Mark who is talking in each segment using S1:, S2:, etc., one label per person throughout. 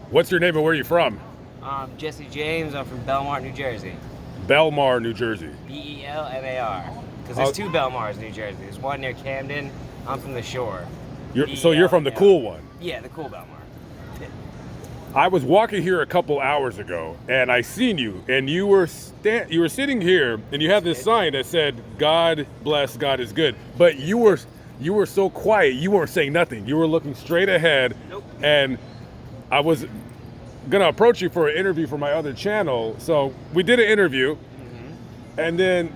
S1: What's your name and where are you from?
S2: Jesse James. I'm from Belmar, New Jersey.
S1: Belmar, New Jersey.
S2: Belmar. Because
S1: Oh,
S2: there's two Belmars in New Jersey. There's one near Camden. I'm from the shore.
S1: so you're from the cool one.
S2: Yeah, the cool Belmar.
S1: I was walking here a couple hours ago, and I seen you, and you were sitting here, and you had this sign that said "God bless, God is good," but you were so quiet, you weren't saying nothing. You were looking straight ahead,
S2: Nope.
S1: and I was gonna approach you for an interview for my other channel. So we did an interview, and then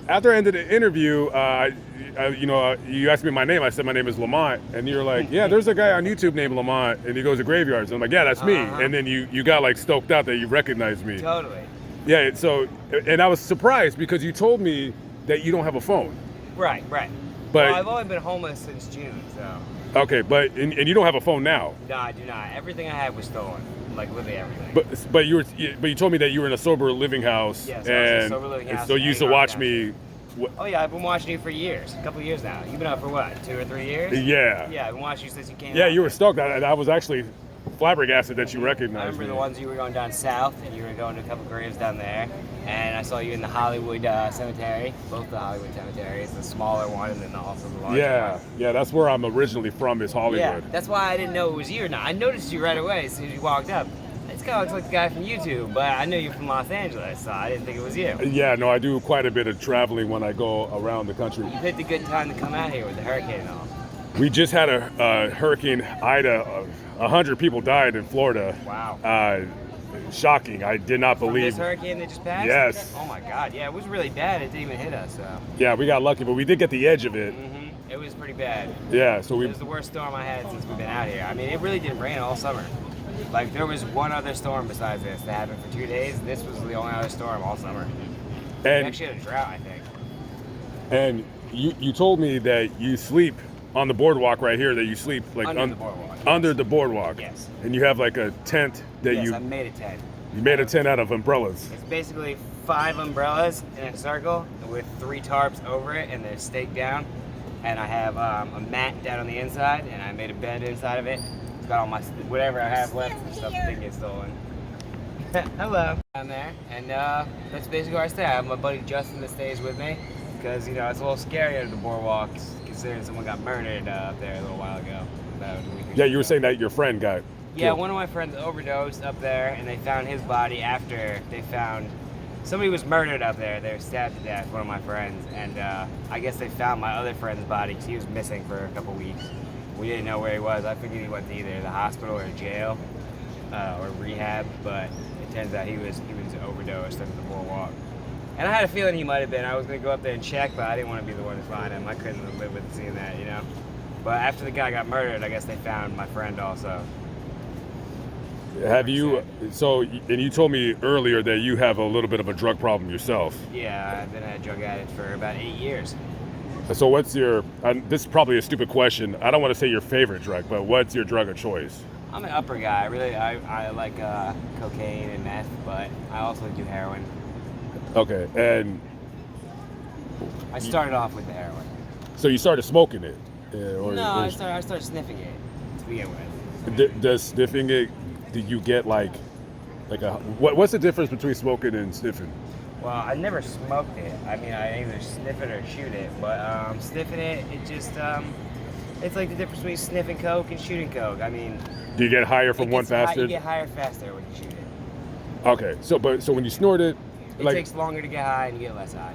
S1: after I ended the interview, you asked me my name. I said my name is Lamont, and you're like, yeah, there's a guy on YouTube named Lamont, and he goes to graveyards. And I'm like, yeah, that's me. And then you got like stoked out that you recognized me.
S2: Totally.
S1: Yeah. So, and I was surprised because you told me that you don't have a phone.
S2: Right.
S1: But
S2: Well, I've only been homeless since June, so.
S1: okay, but and you don't have a phone now.
S2: No, I do not. Everything I had was stolen. Like literally everything.
S1: But you told me that you were in a sober living house.
S2: Yes, I was in a sober living house
S1: So you used to
S2: in
S1: watch
S2: Anchorage.
S1: me.
S2: Oh yeah, I've been watching you for years, a couple years now. You've been out for what, 2 or 3 years?
S1: Yeah.
S2: Yeah, I've been watching you since you came
S1: Yeah,
S2: out.
S1: you were stoked. I was actually flabbergasted that you recognized
S2: I remember
S1: me.
S2: the ones you were going down south, and you were going to a couple graves down there. And I saw you in the Hollywood Cemetery, both the Hollywood cemeteries, the smaller one and then also the larger one.
S1: Yeah, that's where I'm originally from, is Hollywood.
S2: Yeah, that's why I didn't know it was you or not. I noticed you right away as soon as you walked up. This guy looks like the guy from YouTube, but I knew you from Los Angeles, so I didn't think it was you.
S1: Yeah, no, I do quite a bit of traveling when I go around the country.
S2: You picked a good time to come out here with the hurricane and all.
S1: We just had a Hurricane Ida. 100 people died in Florida.
S2: Wow.
S1: Shocking. I did not
S2: From
S1: believe.
S2: this hurricane that just passed?
S1: Yes.
S2: Oh my God, yeah, it was really bad. It didn't even hit us, so.
S1: Yeah, we got lucky, but we did get the edge of it.
S2: It was pretty bad.
S1: Yeah, so
S2: It was the worst storm I had since we've been out here. I mean, it really didn't rain all summer. Like, there was one other storm besides this that happened for 2 days. This was the only other storm all summer. We
S1: and
S2: actually had a drought, I think.
S1: and you told me that you sleep on the boardwalk right here. That you sleep like
S2: Under the boardwalk, yes.
S1: Under the boardwalk.
S2: Yes.
S1: And you have like a tent that
S2: Yes,
S1: you
S2: I made a tent.
S1: you made a tent out of umbrellas.
S2: It's basically 5 umbrellas in a circle with 3 tarps over it, and they're staked down. And I have a mat down on the inside, and I made a bed inside of it. It's got all my whatever I have left and stuff that didn't get stolen. Hello. Down there, and that's basically where I stay. I have my buddy Justin that stays with me because it's a little scary under the boardwalk considering someone got murdered up there a little while ago. About a week or
S1: Yeah,
S2: so
S1: you were
S2: ago.
S1: saying that your friend got.
S2: Yeah,
S1: killed.
S2: one of my friends overdosed up there, and they found his body after they found somebody was murdered up there. They were stabbed to death, one of my friends, and I guess they found my other friend's body because he was missing for a couple weeks. We didn't know where he was. I figured he went to either the hospital or jail or rehab, but it turns out he was overdosed under the boardwalk. And I had a feeling he might have been. I was going to go up there and check, but I didn't want to be the one to find him. I couldn't live with seeing that. But after the guy got murdered, I guess they found my friend also.
S1: Have you? So, and you told me earlier that you have a little bit of a drug problem yourself.
S2: Yeah, I've been a drug addict for about 8 years.
S1: So, what's your? This is probably a stupid question. I don't want to say your favorite drug, but what's your drug of choice?
S2: I'm an upper guy. I like cocaine and meth, but I also do heroin.
S1: Okay, and
S2: I started off with the heroin.
S1: so you started smoking it,
S2: I started sniffing it to begin with.
S1: Does sniffing it? Did you get like a? What's the difference between smoking and sniffing?
S2: Well, I never smoked it. I mean, I either sniff it or shoot it. But sniffing it, it's like the difference between sniffing coke and shooting coke. I mean,
S1: Do you get higher from one faster?
S2: You get higher faster when you shoot it.
S1: Okay, so when you snort it,
S2: It takes longer to get high and you get less high.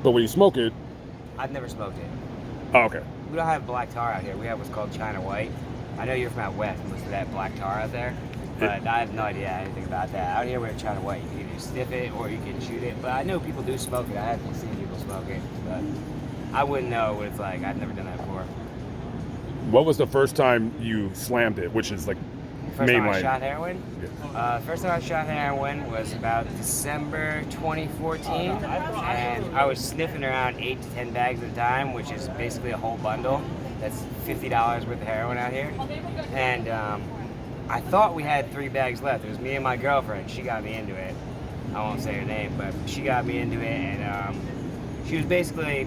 S1: but when you smoke it,
S2: I've never smoked it.
S1: oh, okay.
S2: We don't have black tar out here. We have what's called China White. I know you're from out west, most of that black tar out there, but I have no idea anything about that. Out here we have China White. You can either sniff it or you can shoot it, but I know people do smoke it. I haven't seen people smoke it, but I wouldn't know what it's like. I've never done that before.
S1: What was the first time you slammed it, which is like
S2: First time I
S1: mainline?
S2: shot heroin?
S1: Yeah.
S2: First time I shot heroin was about December 2014, and I was sniffing around 8 to 10 bags at a time, which is basically a whole bundle. That's $50 worth of heroin out here. And I thought we had 3 bags left. It was me and my girlfriend. She got me into it. I won't say her name, but she got me into it, and she was basically,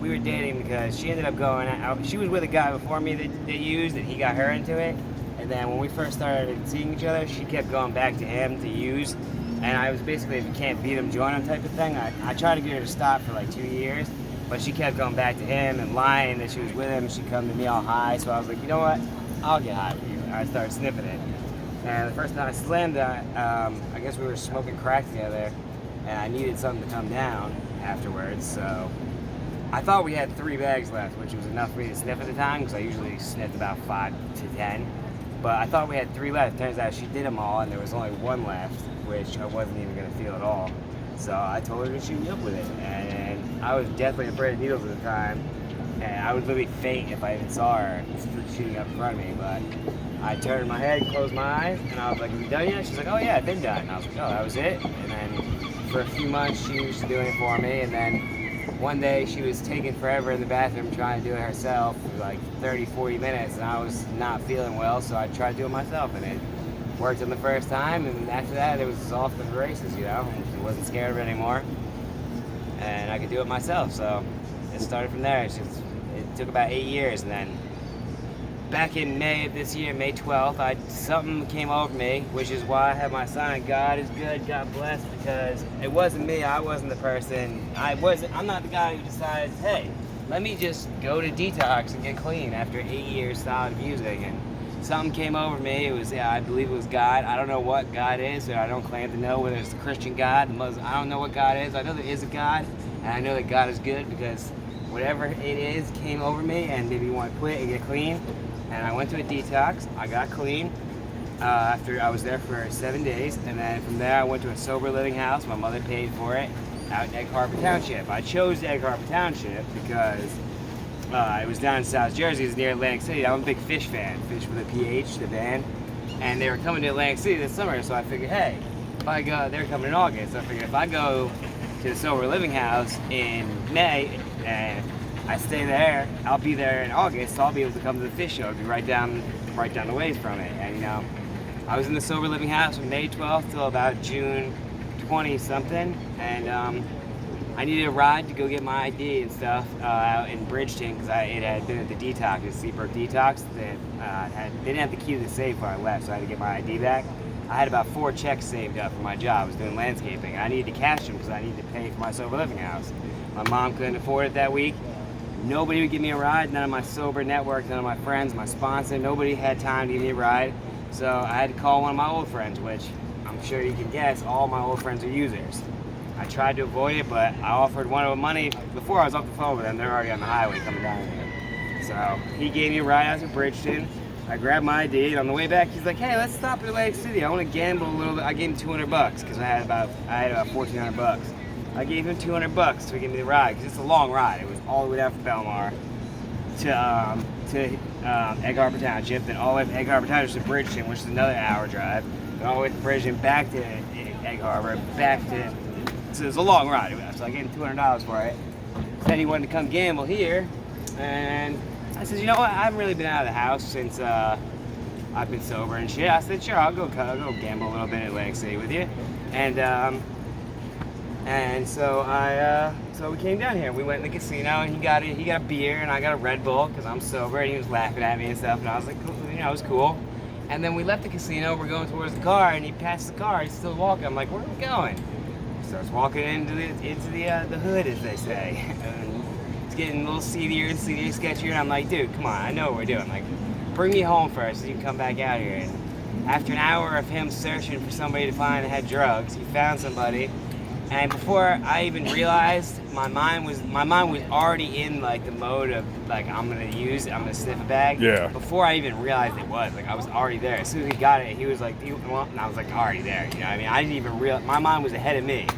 S2: we were dating because she ended up going out. She was with a guy before me that used, and he got her into it. And And then when we first started seeing each other, she kept going back to him to use. And I was basically, if you can't beat him, join him type of thing. I tried to get her to stop for like 2 years, but she kept going back to him and lying that she was with him. She'd come to me all high. So I was like, you know what? I'll get high with you. And I started sniffing it. And the first time I slammed her, I guess we were smoking crack together, and I needed something to come down afterwards. So I thought we had 3 bags left, which was enough for me to sniff at the time, because I usually sniffed about 5 to 10. But I thought we had 3 left. Turns out she did them all, and there was only 1 left, which I wasn't even going to feel at all. So I told her to shoot me up with it. And I was deathly afraid of needles at the time. And I would literally faint if I even saw her shooting up in front of me. But I turned my head, closed my eyes, and I was like, "Are you done yet?" She's like, "Oh yeah, I've been done." And I was like, "Oh, that was it?" And then for a few months, she was doing it for me. And then one day, she was taking forever in the bathroom trying to do it herself, for like 30, 40 minutes. And I was not feeling well, so I tried to do it myself. And it worked on the first time. And after that, it was off to the races, you know. I wasn't scared of it anymore. And I could do it myself. So it started from there. It took about 8 years. And then back in May of this year, May 12th, something came over me, which is why I have my sign, God is good, God bless, because it wasn't me. I wasn't the person. I'm not the guy who decides, hey, let me just go to detox and get clean after 8 years solid of using. And something came over me. It was, I believe it was God. I don't know what God is, and I don't claim to know whether it's the Christian God, the Muslim. I don't know what God is. I know there is a God, and I know that God is good, because whatever it is came over me and made me want to quit and get clean. And I went to a detox. I got clean after I was there for 7 days. And then from there, I went to a sober living house. My mother paid for it out in Egg Harbor Township. I chose Egg Harbor Township because it was down in South Jersey. It's near Atlantic City. I'm a big Fish fan. Fish with a PH, the band. And they were coming to Atlantic City this summer. So I figured, hey, if I go, they're coming in August. So I figured if I go to the sober living house in May and I stay there, I'll be there in August, so I'll be able to come to the fish show. It'll be right down the ways from it. And you know, I was in the sober living house from May 12th till about June 20 something, and I needed a ride to go get my ID and stuff out in Bridgeton, because it had been at the detox, the Seabrook detox. They didn't have the key to the safe when I left, so I had to get my ID back. I had about 4 checks saved up for my job. I was doing landscaping. I needed to cash them because I needed to pay for my sober living house. My mom couldn't afford it that week. Nobody would give me a ride. None of my sober network, none of my friends, my sponsor, nobody had time to give me a ride. So I had to call one of my old friends, which I'm sure you can guess, all my old friends are users. I tried to avoid it, but I offered one of them money before I was off the phone with them. They're already on the highway coming down here. So he gave me a ride out to Bridgeton. I grabbed my ID, and on the way back, he's like, "Hey, let's stop at Atlantic City. I want to gamble a little bit." I gave him $200 because I had about $1,400. I gave him $200 to give me the ride, because it's a long ride. It was all the way down from Belmar to Egg Harbor Township, then all the way from Egg Harbor Township to Bridgeton, which is another hour drive, then all the way from Bridgeton back to Egg Harbor, so it was a long ride. So I gave him $200 for it. Then he wanted to come gamble here, and I said, you know what, I haven't really been out of the house since I've been sober and shit. I said, sure, I'll go gamble a little bit in Atlantic City with you. And so we came down here. We went in the casino, and he got a beer, and I got a Red Bull because I'm sober. And he was laughing at me and stuff, and I was like, cool, you know, it was cool. And then we left the casino. We're going towards the car, and he passed the car. He's still walking. I'm like, where are we going? He starts walking into the hood, as they say. And it's getting a little seedier and seedier, sketchier. And I'm like, dude, come on, I know what we're doing. Like, bring me home first, so you can come back out here. And after an hour of him searching for somebody to find that had drugs, he found somebody. And before I even realized, my mind was already in like the mode of like, I'm gonna sniff a bag.
S1: Yeah.
S2: Before I even realized it was, like, I was already there. As soon as he got it, he was like, and I was like already there. You know what I mean? I didn't even realize, my mind was ahead of me.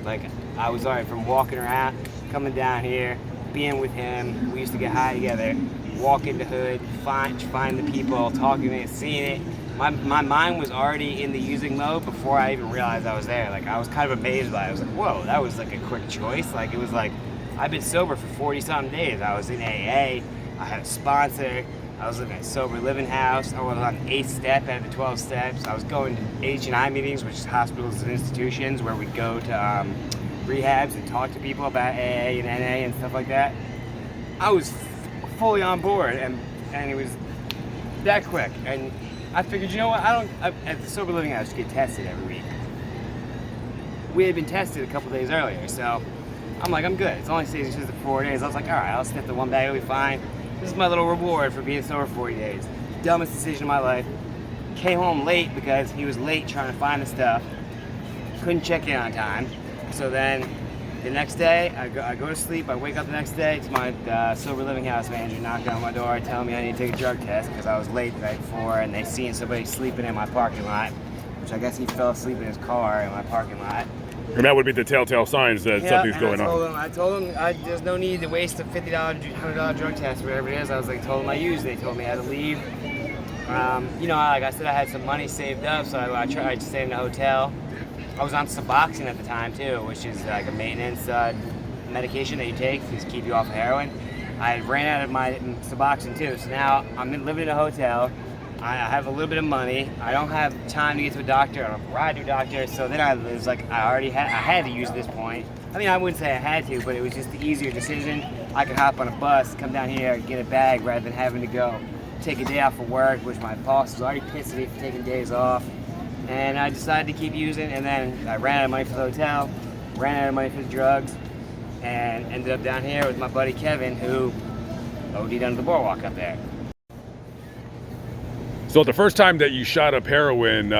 S2: Like, I was already from walking around, coming down here, being with him. We used to get high together, walk in the hood, find the people, talking to it, seeing it. My mind was already in the using mode before I even realized I was there. Like, I was kind of amazed by it. I was like, whoa, that was like a quick choice. Like, it was like, I've been sober for 40-something days. I was in AA, I had a sponsor, I was living in a sober living house, I was on 8th step out of the 12 steps. I was going to H&I meetings, which is hospitals and institutions, where we'd go to rehabs and talk to people about AA and NA and stuff like that. I was fully on board, and it was that quick. And I figured, you know what, at the sober living house, get tested every week. We had been tested a couple days earlier, so I'm like, I'm good. It's only stays for 4 days. I was like, all right, I'll sniff the one bag, it'll be fine. This is my little reward for being sober 40 days. Dumbest decision of my life. Came home late because he was late trying to find the stuff. Couldn't check in on time. So then the next day, I go to sleep. I wake up the next day. It's my sober living house manager knocking on my door, telling me I need to take a drug test because I was late the night before, and they seen somebody sleeping in my parking lot, which I guess he fell asleep in his car in my parking lot.
S1: And that would be the telltale signs that something's going on.
S2: I told him there's no need to waste a $50, $100 drug test, whatever it is. I was like, told them I used. They told me I had to leave. You know, like I said, I had some money saved up, so I tried to stay in the hotel. I was on Suboxone at the time too, which is like a maintenance medication that you take to keep you off of heroin. I ran out of my Suboxone too, so now I'm living in a hotel. I have a little bit of money. I don't have time to get to a doctor. I don't ride to a doctor, so then I had to use at this point. I mean, I wouldn't say I had to, but it was just the easier decision. I could hop on a bus, come down here, get a bag rather than having to go take a day off of work, which my boss was already pissed at me for taking days off. And I decided to keep using, and then I ran out of money for the hotel, ran out of money for the drugs, and ended up down here with my buddy Kevin, who OD'd under the boardwalk up there.
S1: So the first time that you shot up heroin,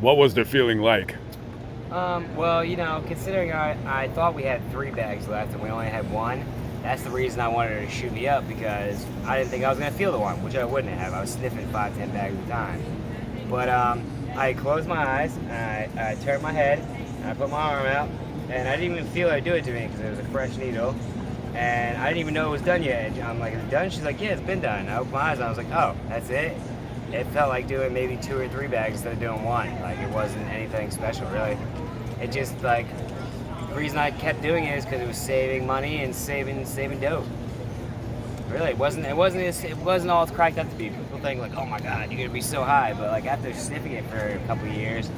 S1: what was the feeling like?
S2: Well, you know, considering I thought we had 3 bags left and we only had 1, that's the reason I wanted her to shoot me up, because I didn't think I was going to feel the one, which I wouldn't have. I was sniffing 5-10 bags at a time. But I closed my eyes, and I turned my head, and I put my arm out, and I didn't even feel her do it to me because it was a fresh needle. And I didn't even know it was done yet. And I'm like, is it done? She's like, yeah, it's been done. And I opened my eyes, and I was like, oh, that's it? It felt like doing maybe 2 or 3 bags instead of doing 1. Like, it wasn't anything special, really. It just, like, the reason I kept doing it is because it was saving money and saving dope. Really, it wasn't all it's cracked up to be. People think like, oh my God, you're gonna be so high. But like after sniffing it for a couple of years,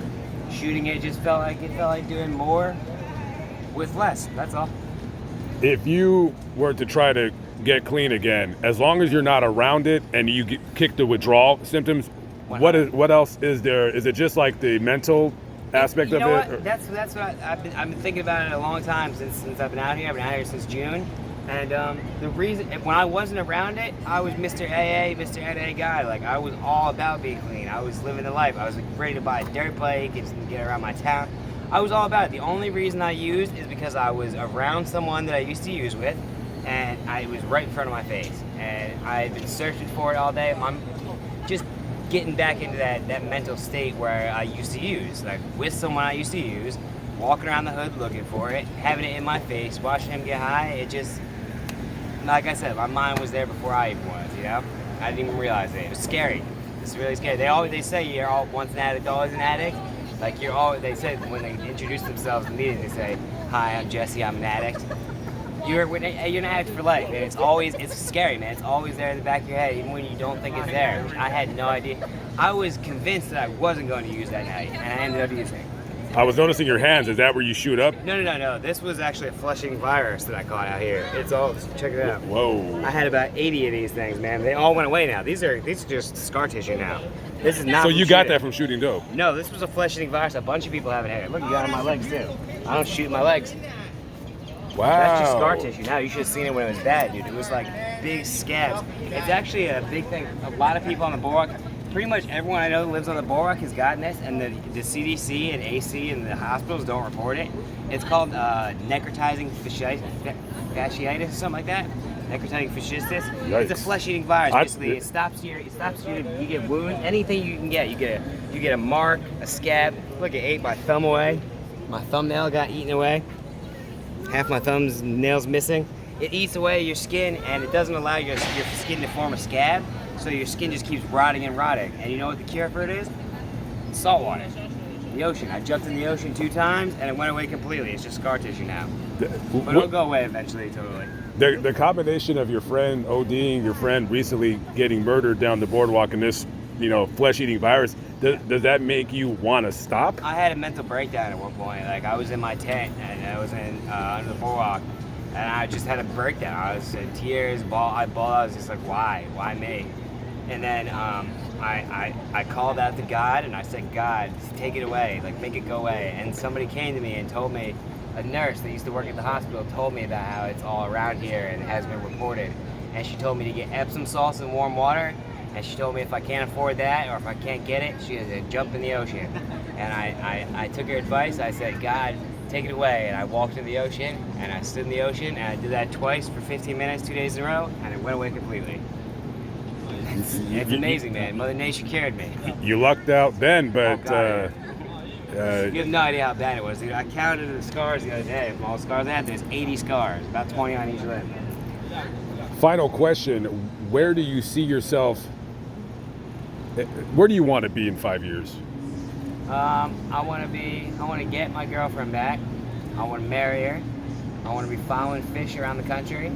S2: shooting it just felt like doing more with less. That's all.
S1: If you were to try to get clean again, as long as you're not around it and you kick the withdrawal symptoms, what else is there? Is it just like the mental aspect of it?
S2: What? That's what I've been thinking about it a long time since I've been out here. I've been out here since June. And the reason, when I wasn't around it, I was Mr. AA, Mr. NA guy. Like, I was all about being clean. I was living the life. I was ready to buy a dirt bike and get around my town. I was all about it. The only reason I used is because I was around someone that I used to use with, and it was right in front of my face. And I had been searching for it all day. I'm just getting back into that mental state where I used to use, like with someone I used to use, walking around the hood looking for it, having it in my face, watching him get high. It just, like I said, my mind was there before I even was, you know? I didn't even realize it. It was scary. It's really scary. They say you're all once an addict, always an addict. Like they said when they introduce themselves in the meeting, they say, hi, I'm Jesse, I'm an addict. You're an addict for life, and it's scary, man. It's always there in the back of your head, even when you don't think it's there. I had no idea. I was convinced that I wasn't going to use that night, and I ended up using it.
S1: I was noticing your hands. Is that where you shoot up?
S2: No. This was actually a flushing virus that I caught out here. It's all, check it out.
S1: Whoa.
S2: I had about 80 of these things, man. They all went away now. These are just scar tissue now. This is not.
S1: So you got that from shooting dope?
S2: No, this was a flesh-eating virus. A bunch of people have it here. Look, you got it on my legs too. I don't shoot my legs.
S1: Wow.
S2: That's just scar tissue. Now you should have seen it when it was bad, dude. It was like big scabs. It's actually a big thing. A lot of people on the boardwalk, pretty much everyone I know that lives on the boardwalk has gotten this, and the CDC and AC and the hospitals don't report it. It's called necrotizing fasciitis or something like that. Necrotizing fasciitis. It's a flesh-eating virus. Basically, it stops you. You get wounds. Anything you can get. You get a mark, a scab. Look, it ate my thumb away. My thumbnail got eaten away. Half my thumb's nails missing. It eats away your skin, and it doesn't allow your skin to form a scab. So your skin just keeps rotting and rotting. And you know what the cure for it is? Salt water. The ocean. I jumped in the ocean 2 times, and it went away completely. It's just scar tissue now. But it'll go away eventually, totally.
S1: The combination of your friend ODing, your friend recently getting murdered down the boardwalk, and this, flesh-eating virus, does that make you want to stop?
S2: I had a mental breakdown at one point. Like, I was in my tent, and I was under the boardwalk, and I just had a breakdown. I was in tears, I bawled. I was just like, why? Why me? And then I called out to God and I said, God, take it away, like make it go away. And somebody came to me and told me, a nurse that used to work at the hospital told me about how it's all around here and has been reported. And she told me to get Epsom salts in warm water. And she told me if I can't afford that or if I can't get it, she has to jump in the ocean. And I took her advice. I said, God, take it away. And I walked in the ocean and I stood in the ocean and I did that twice for 15 minutes, 2 days in a row, and it went away completely. It's amazing, man. Mother Nature carried me.
S1: You lucked out then, but
S2: You have no idea how bad it was, dude. I counted the scars the other day. From all the scars I had, there's 80 scars, about 20 on each limb.
S1: final question: where do you see yourself? Where do you want to be in 5 years?
S2: I want to get my girlfriend back. I want to marry her. I want to be following fish around the country.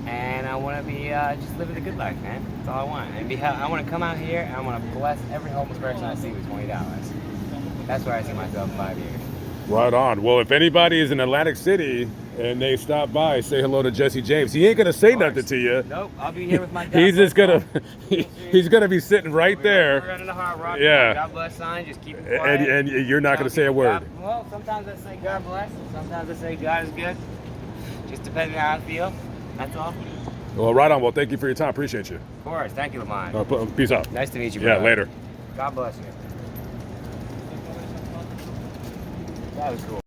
S2: And I want to be just living a good life, man. That's all I want. And I want to come out here and I want to bless every homeless person I see with $20. That's where I see myself in 5 years.
S1: Right on. Well, if anybody is in Atlantic City and they stop by, say hello to Jesse James. He ain't gonna say nothing to you.
S2: Nope, I'll be here with my.
S1: He's just gonna he's gonna be sitting right
S2: We're
S1: there.
S2: running the Hard Rock.
S1: Yeah.
S2: God bless sign. Just keep it quiet.
S1: And you're not gonna say a word.
S2: Well, sometimes I say God bless, and sometimes I say God is good. Just depending on how I feel. That's all.
S1: Well, right on. Well, thank you for your time. Appreciate you.
S2: Of course. Thank you, Lamont.
S1: Peace out.
S2: Nice to meet you.
S1: Yeah,
S2: brother.
S1: later.
S2: God bless you. That was cool.